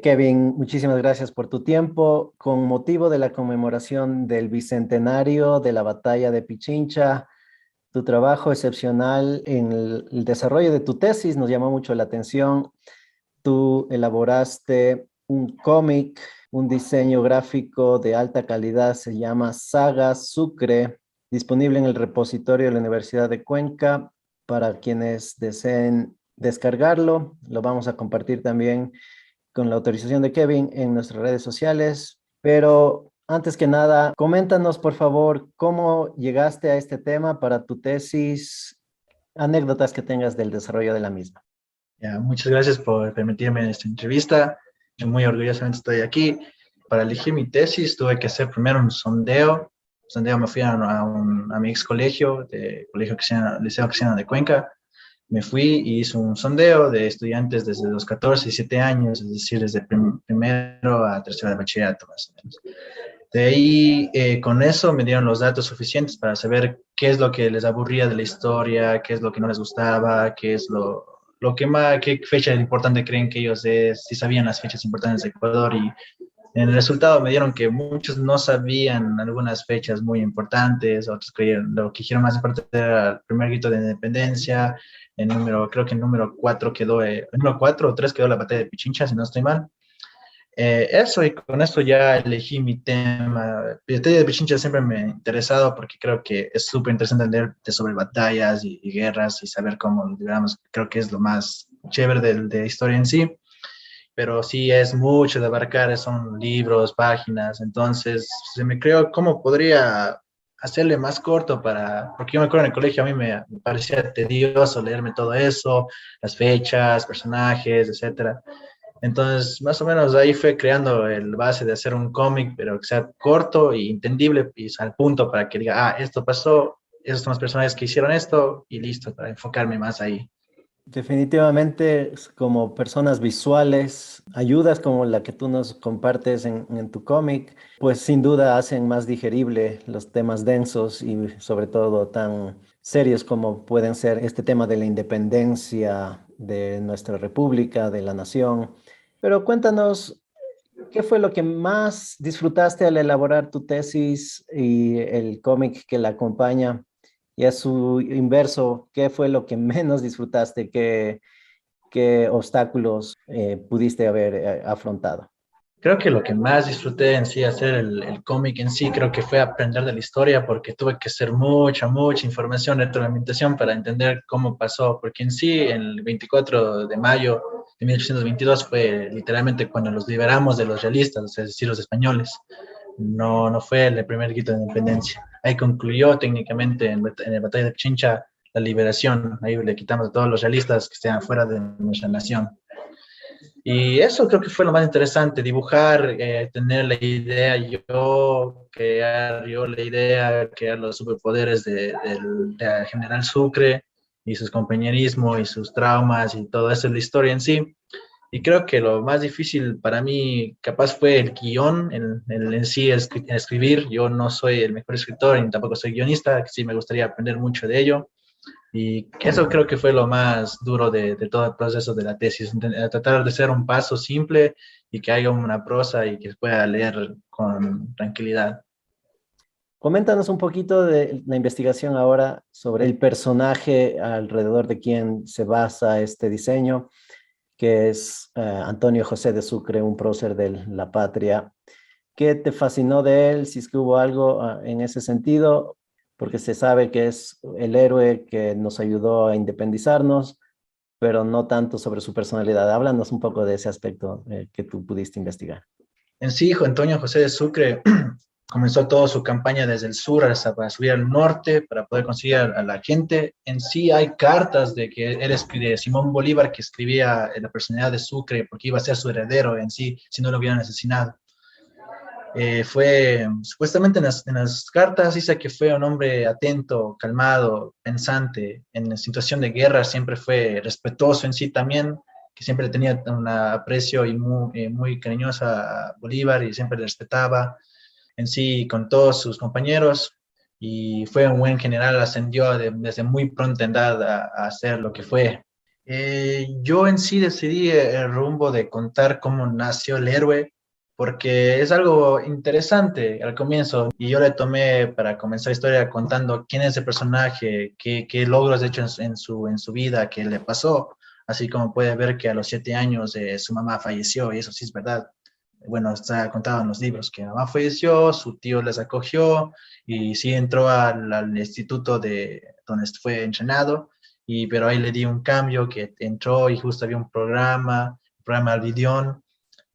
Kevin, muchísimas gracias por tu tiempo. Con motivo de la conmemoración del bicentenario de la batalla de Pichincha, tu trabajo excepcional en el desarrollo de tu tesis nos llamó mucho la atención. Tú elaboraste un cómic, un diseño gráfico de alta calidad, se llama Saga Sucre, disponible en el repositorio de la Universidad de Cuenca. Para quienes deseen descargarlo, lo vamos a compartir también con la autorización de Kevin en nuestras redes sociales. Pero antes que nada, coméntanos por favor cómo llegaste a este tema para tu tesis, anécdotas que tengas del desarrollo de la misma. Muchas gracias por permitirme esta entrevista. Yo muy orgullosamente estoy aquí. Para elegir mi tesis tuve que hacer primero un sondeo. Me fui a mi ex colegio, Liceo Cristiano de Cuenca. Me fui y hice un sondeo de estudiantes desde los 14 y 7 años, es decir, desde primero a tercero de bachillerato, más o menos. De ahí, con eso me dieron los datos suficientes para saber qué es lo que les aburría de la historia, qué es lo que no les gustaba, qué es lo que más, qué fecha importante creen que ellos si sabían las fechas importantes de Ecuador. Y en el resultado me dieron que muchos no sabían algunas fechas muy importantes, otros creyeron, lo que dijeron más importante era el primer grito de independencia, creo que el número 4 quedó, el número 4 o 3 quedó la batalla de Pichincha, si no estoy mal. Eso, y con esto ya elegí mi tema. La batalla de Pichincha siempre me ha interesado porque creo que es súper interesante entender sobre batallas y guerras y saber cómo lo libramos. Creo que es lo más chévere de historia en sí, pero sí es mucho de abarcar, son libros, páginas, entonces se me creó cómo podría hacerle más corto porque yo me acuerdo en el colegio a mí me parecía tedioso leerme todo eso, las fechas, personajes, etcétera. Entonces, más o menos ahí fue creando el base de hacer un cómic, pero que sea corto y entendible y al punto para que diga, esto pasó, esos son los personajes que hicieron esto y listo, para enfocarme más ahí. Definitivamente, como personas visuales, ayudas como la que tú nos compartes en tu cómic, pues sin duda hacen más digerible los temas densos y sobre todo tan serios como pueden ser este tema de la independencia de nuestra república, de la nación. Pero cuéntanos, ¿qué fue lo que más disfrutaste al elaborar tu tesis y el cómic que la acompaña? Y a su inverso, ¿qué fue lo que menos disfrutaste? ¿Qué obstáculos pudiste haber afrontado? Creo que lo que más disfruté en sí, hacer el cómic en sí, creo que fue aprender de la historia, porque tuve que hacer mucha información, retroalimentación para entender cómo pasó, porque en sí, el 24 de mayo de 1822 fue literalmente cuando los liberamos de los realistas, es decir, los españoles. No fue el primer grito de independencia. Ahí concluyó técnicamente en la batalla de Pichincha la liberación. Ahí le quitamos a todos los realistas que estén fuera de nuestra nación. Y eso creo que fue lo más interesante, dibujar, tener la idea, crear los superpoderes de General Sucre y sus compañerismo y sus traumas y todo eso, la historia en sí. Y creo que lo más difícil para mí capaz fue el guión, en sí escribir. Yo no soy el mejor escritor y tampoco soy guionista, sí me gustaría aprender mucho de ello. Y eso creo que fue lo más duro de todo el proceso de la tesis, tratar de ser un paso simple y que haya una prosa y que se pueda leer con tranquilidad. Coméntanos un poquito de la investigación ahora sobre el personaje alrededor de quien se basa este diseño, que es Antonio José de Sucre, un prócer de la patria. ¿Qué te fascinó de él? Si es que hubo algo en ese sentido, porque se sabe que es el héroe que nos ayudó a independizarnos, pero no tanto sobre su personalidad. Háblanos un poco de ese aspecto que tú pudiste investigar. En sí, hijo Antonio José de Sucre comenzó toda su campaña desde el sur para subir al norte, para poder conseguir a la gente. En sí hay cartas de que él escribe, de Simón Bolívar, que escribía la personalidad de Sucre porque iba a ser su heredero en sí, si no lo hubieran asesinado. Supuestamente en las cartas dice que fue un hombre atento, calmado, pensante, en situación de guerra siempre fue respetuoso en sí también, que siempre tenía un aprecio y muy cariñoso a Bolívar y siempre le respetaba en sí con todos sus compañeros, y fue un buen general, ascendió desde muy pronta edad a ser lo que fue. Yo en sí decidí el rumbo de contar cómo nació el héroe, porque es algo interesante al comienzo, y yo le tomé para comenzar la historia contando quién es el personaje, qué logros ha hecho en su vida, qué le pasó, así como puede ver que a los 7 años su mamá falleció, y eso sí es verdad. Bueno, está contado en los libros que mamá falleció, su tío les acogió, y sí entró al instituto donde fue entrenado, pero ahí le di un cambio, que entró y justo había un programa Albidión,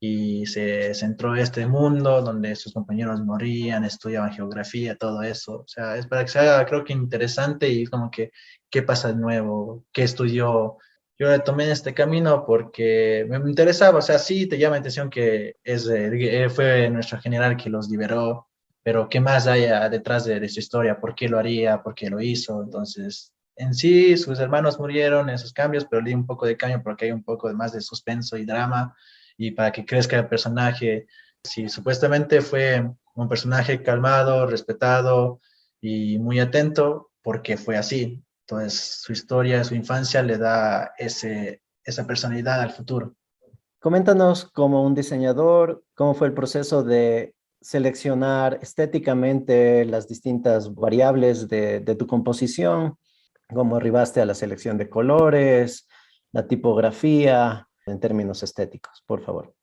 y se centró en este mundo donde sus compañeros morían, estudiaban geografía, todo eso. O sea, es para que se haga, creo que interesante, y como que, ¿qué pasa de nuevo? ¿Qué estudió? Yo le tomé este camino porque me interesaba, o sea, sí te llama la atención que fue nuestro general que los liberó, pero ¿qué más hay detrás de su historia? ¿Por qué lo haría? ¿Por qué lo hizo? Entonces, en sí, sus hermanos murieron en esos cambios, pero le di un poco de cambio porque hay un poco más de suspenso y drama, y para que crezca el personaje. Sí, supuestamente fue un personaje calmado, respetado y muy atento, porque fue así. Entonces, su historia, su infancia le da esa personalidad al futuro. Coméntanos, como un diseñador, cómo fue el proceso de seleccionar estéticamente las distintas variables de tu composición, cómo arribaste a la selección de colores, la tipografía, en términos estéticos, por favor.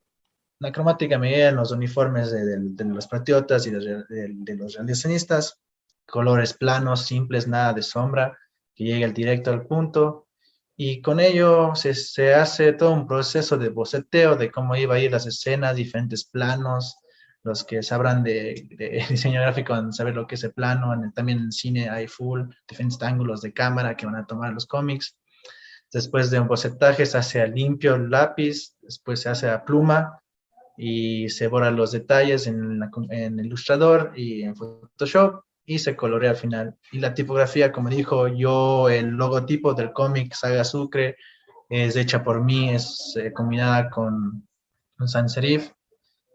La cromática me en los uniformes de los patriotas y de los realizacionistas, colores planos, simples, nada de sombra, que llegue directo al punto, y con ello se hace todo un proceso de boceteo de cómo iba a ir las escenas, diferentes planos. Los que sabrán de diseño gráfico van a saber lo que es el plano. También en cine hay diferentes ángulos de cámara que van a tomar los cómics. Después de un bocetaje se hace a limpio el lápiz, después se hace a pluma y se borran los detalles en el Illustrator y en Photoshop, y se colorea al final. Y la tipografía, como dijo yo, el logotipo del cómic Saga Sucre es hecha por mí, es combinada con sans serif,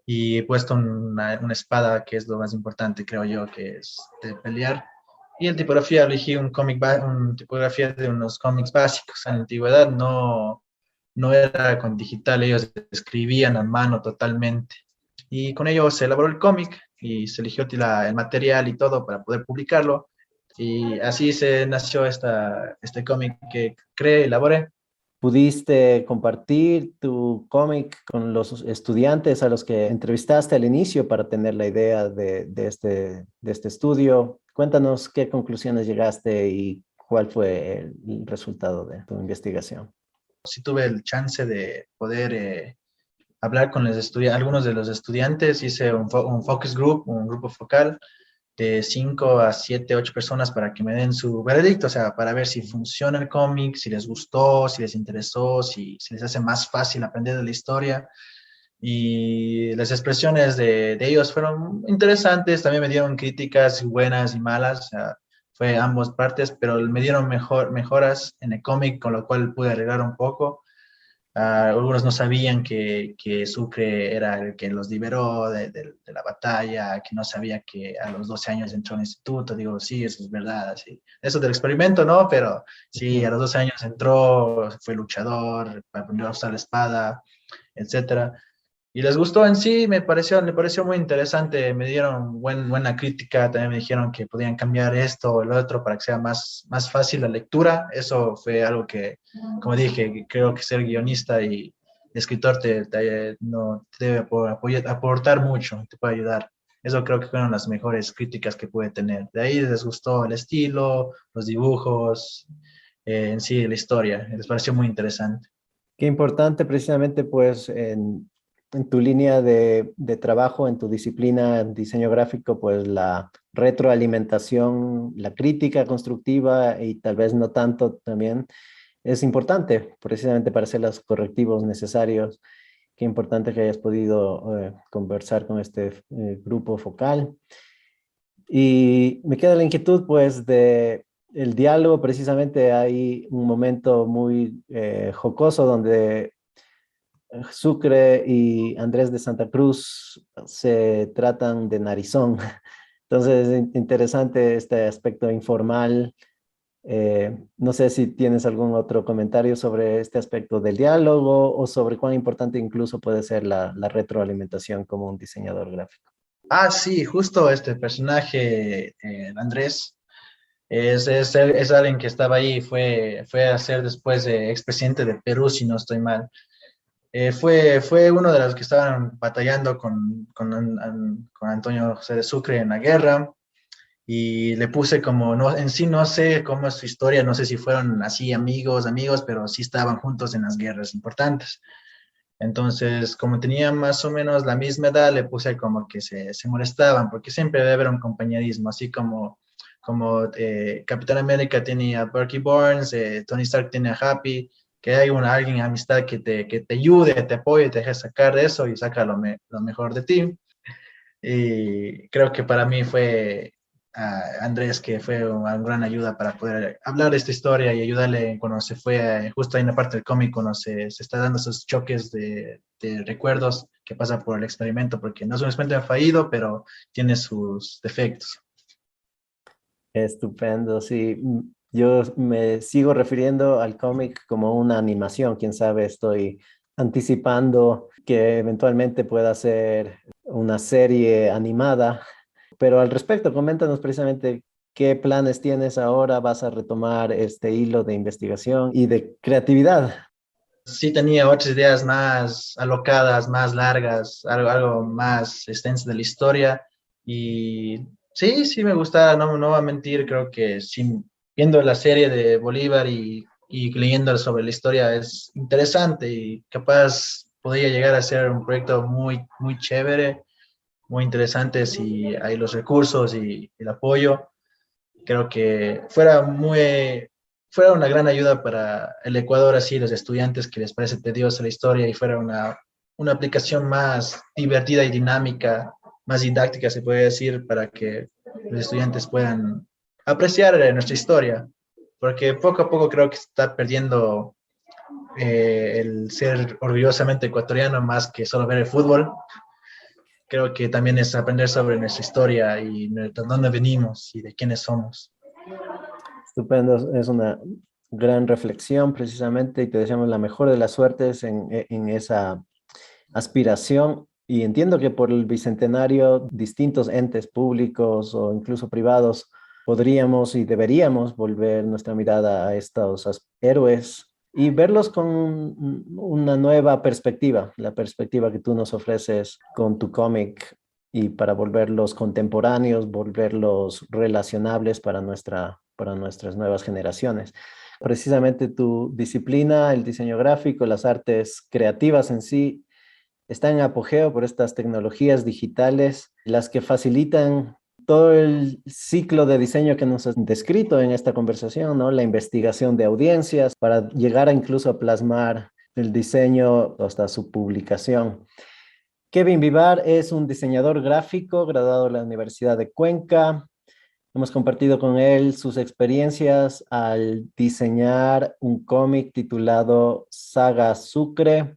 y he puesto una espada, que es lo más importante, creo yo, que es de pelear. Y en tipografía elegí una tipografía de unos cómics básicos. En la antigüedad no era con digital, ellos escribían a mano totalmente. Y con ello se elaboró el cómic y se eligió el material y todo para poder publicarlo. Y así se nació este cómic que creé y elaboré. ¿Pudiste compartir tu cómic con los estudiantes a los que entrevistaste al inicio para tener la idea de este estudio? Cuéntanos qué conclusiones llegaste y cuál fue el resultado de tu investigación. Sí tuve el chance de poder hablar con algunos de los estudiantes. Hice un focus group, un grupo focal, de 5 a 7, 8 personas para que me den su veredicto, o sea, para ver si funciona el cómic, si les gustó, si les interesó, si les hace más fácil aprender de la historia. Y las expresiones de ellos fueron interesantes, también me dieron críticas buenas y malas, o sea, fue ambas partes, pero me dieron mejoras en el cómic, con lo cual pude arreglar un poco. Algunos no sabían que Sucre era el que los liberó de la batalla, que no sabía que a los 12 años entró al instituto. Digo, sí, eso es verdad, así. Eso del experimento, ¿no? Pero sí, a los 12 años entró, fue luchador, aprendió a usar la espada, etcétera. Y les gustó en sí, me pareció muy interesante, me dieron buena crítica, también me dijeron que podían cambiar esto o el otro para que sea más fácil la lectura. Eso fue algo que, como dije, creo que ser guionista y escritor no, te debe aportar mucho, te puede ayudar. Eso creo que fueron las mejores críticas que pude tener. De ahí les gustó el estilo, los dibujos, en sí la historia, les pareció muy interesante. Qué importante precisamente pues en tu línea de trabajo, en tu disciplina, en diseño gráfico, pues la retroalimentación, la crítica constructiva y tal vez no tanto también es importante precisamente para hacer los correctivos necesarios. Qué importante que hayas podido conversar con este grupo focal. Y me queda la inquietud pues de el diálogo. Precisamente hay un momento muy jocoso donde Sucre y Andrés de Santa Cruz se tratan de narizón. Entonces, es interesante este aspecto informal. No sé si tienes algún otro comentario sobre este aspecto del diálogo o sobre cuán importante incluso puede ser la retroalimentación como un diseñador gráfico. Sí, justo este personaje, Andrés, es alguien que estaba ahí, fue a ser después expresidente de Perú, si no estoy mal. Fue uno de los que estaban batallando con Antonio José de Sucre en la guerra, y le puse como, no, en sí no sé cómo es su historia, no sé si fueron así amigos, pero sí estaban juntos en las guerras importantes. Entonces, como tenían más o menos la misma edad, le puse como que se molestaban, porque siempre debe haber un compañerismo, así como Capitán América tiene a Bucky Barnes, Tony Stark tiene a Happy, que hay alguien, amistad que te ayude, te apoye, te deje sacar de eso y saca lo mejor de ti. Y creo que para mí fue Andrés, que fue una gran ayuda para poder hablar de esta historia y ayudarle cuando se fue, justo ahí en la parte del cómic, cuando se está dando esos choques de recuerdos que pasa por el experimento, porque no es un experimento fallido, pero tiene sus defectos. Estupendo, sí. Yo me sigo refiriendo al cómic como una animación. Quién sabe, estoy anticipando que eventualmente pueda ser una serie animada. Pero al respecto, coméntanos precisamente qué planes tienes ahora. ¿Vas a retomar este hilo de investigación y de creatividad? Sí, tenía otras ideas más alocadas, más largas, algo más extenso de la historia. Y sí me gusta, no voy a mentir, creo que sí, viendo la serie de Bolívar y leyendo sobre la historia es interesante y capaz podría llegar a ser un proyecto muy chévere, muy interesante si hay los recursos y el apoyo. Creo que fuera una gran ayuda para el Ecuador, así los estudiantes que les parece tediosa la historia, y fuera una aplicación más divertida y dinámica, más didáctica, se puede decir, para que los estudiantes puedan apreciar nuestra historia, porque poco a poco creo que se está perdiendo el ser orgullosamente ecuatoriano más que solo ver el fútbol. Creo que también es aprender sobre nuestra historia y de dónde venimos y de quiénes somos. Estupendo, es una gran reflexión precisamente y te deseamos la mejor de las suertes en esa aspiración. Y entiendo que por el Bicentenario distintos entes públicos o incluso privados podríamos y deberíamos volver nuestra mirada a estos héroes y verlos con una nueva perspectiva, la perspectiva que tú nos ofreces con tu cómic, y para volverlos contemporáneos, volverlos relacionables para nuestras nuevas generaciones. Precisamente tu disciplina, el diseño gráfico, las artes creativas en sí, está en apogeo por estas tecnologías digitales, las que facilitan todo el ciclo de diseño que nos has descrito en esta conversación, ¿no? La investigación de audiencias para llegar a incluso a plasmar el diseño hasta su publicación. Kevin Vivar es un diseñador gráfico graduado de la Universidad de Cuenca. Hemos compartido con él sus experiencias al diseñar un cómic titulado Saga Sucre,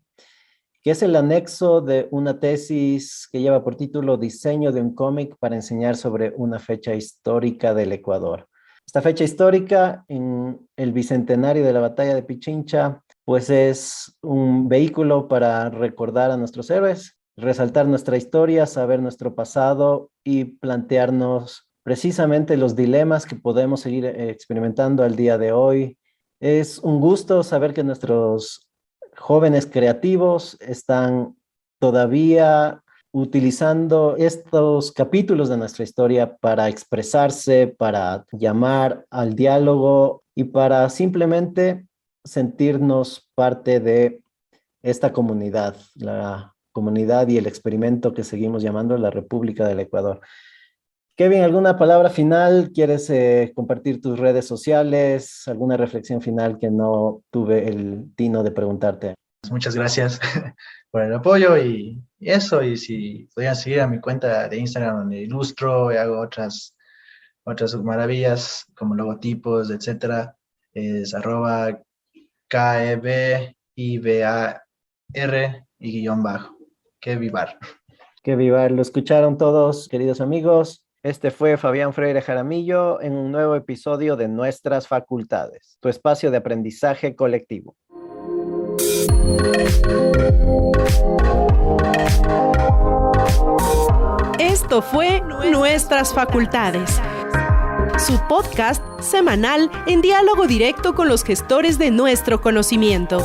que es el anexo de una tesis que lleva por título Diseño de un cómic para enseñar sobre una fecha histórica del Ecuador. Esta fecha histórica, en el bicentenario de la batalla de Pichincha, pues es un vehículo para recordar a nuestros héroes, resaltar nuestra historia, saber nuestro pasado y plantearnos precisamente los dilemas que podemos seguir experimentando al día de hoy. Es un gusto saber que nuestros jóvenes creativos están todavía utilizando estos capítulos de nuestra historia para expresarse, para llamar al diálogo y para simplemente sentirnos parte de esta comunidad, la comunidad y el experimento que seguimos llamando la República del Ecuador. Kevin, ¿alguna palabra final? ¿Quieres compartir tus redes sociales? ¿Alguna reflexión final que no tuve el tino de preguntarte? Muchas gracias por el apoyo y eso. Y si podían seguir a mi cuenta de Instagram, donde ilustro y hago otras maravillas como logotipos, etcétera, es @KEBIVAR y _ Kevivar. Kevivar, lo escucharon todos, queridos amigos. Este fue Fabián Freire Jaramillo en un nuevo episodio de Nuestras Facultades, tu espacio de aprendizaje colectivo. Esto fue Nuestras Facultades, su podcast semanal en diálogo directo con los gestores de nuestro conocimiento.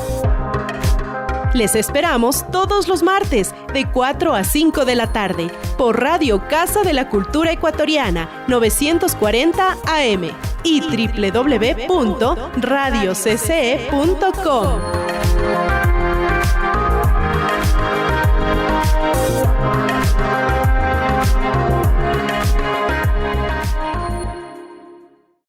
Les esperamos todos los martes de 4 a 5 de la tarde por Radio Casa de la Cultura Ecuatoriana 940 AM y www.radiocce.com.